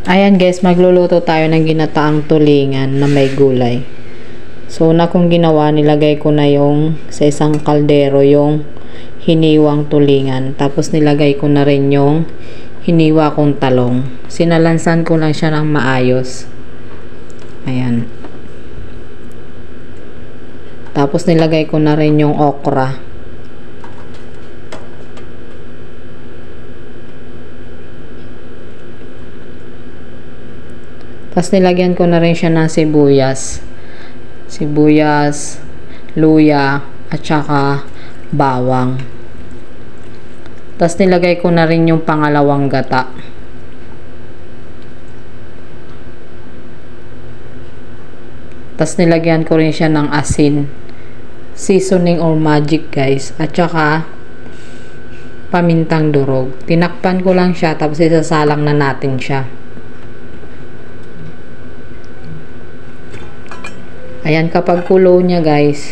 Ayan guys, magluluto tayo ng ginataang tulingan na may gulay. So una kong ginawa, nilagay ko na yung sa isang kaldero yung hiniwang tulingan. Tapos nilagay ko na rin yung hiniwa kong talong. Sinalansan ko lang siya ng maayos. Ayan. Tapos nilagay ko na rin yung okra. Tapos nilagyan ko na rin siya ng sibuyas, luya, at saka bawang. Tapos nilagay ko na rin yung pangalawang gata. Tapos nilagyan ko rin siya ng asin. Seasoning or magic guys. At saka pamintang durog. Tinakpan ko lang siya tapos isasalang na natin siya. Ayan, kapag kulo niya guys,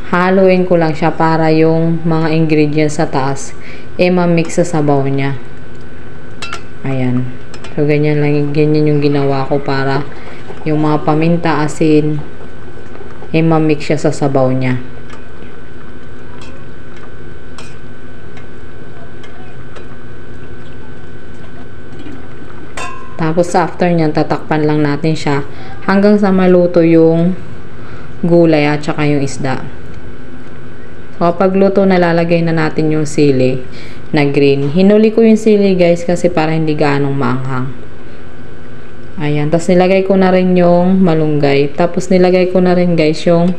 haluin ko lang siya para yung mga ingredients sa taas ma-mix sa sabaw niya. Ayan. So ganyan yung ginawa ko para yung mga paminta, asin ma-mix siya sa sabaw niya. Tapos after nyan, tatakpan lang natin siya hanggang sa maluto yung gulay at saka yung isda. So kapag luto, nalalagay na natin yung sili na green. Hinuli ko yung sili guys kasi para hindi gaanong maanghang. Ayan. Tapos nilagay ko na rin yung malunggay. Tapos nilagay ko na rin guys yung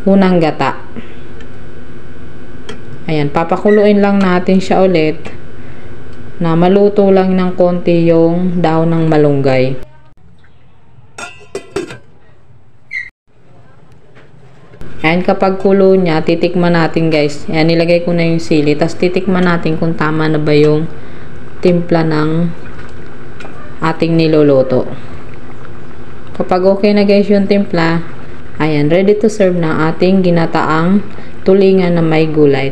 unang gata. Ayan. Papakuluin lang natin siya ulit na maluto lang ng konti yung daon ng malunggay. And kapag kulo niya, titikman natin guys. Ayan, nilagay ko na yung sili. Tapos titikman natin kung tama na ba yung timpla ng ating niluluto. Kapag okay na guys yung timpla, ayan, ready to serve na ating ginataang tulingan na may gulay.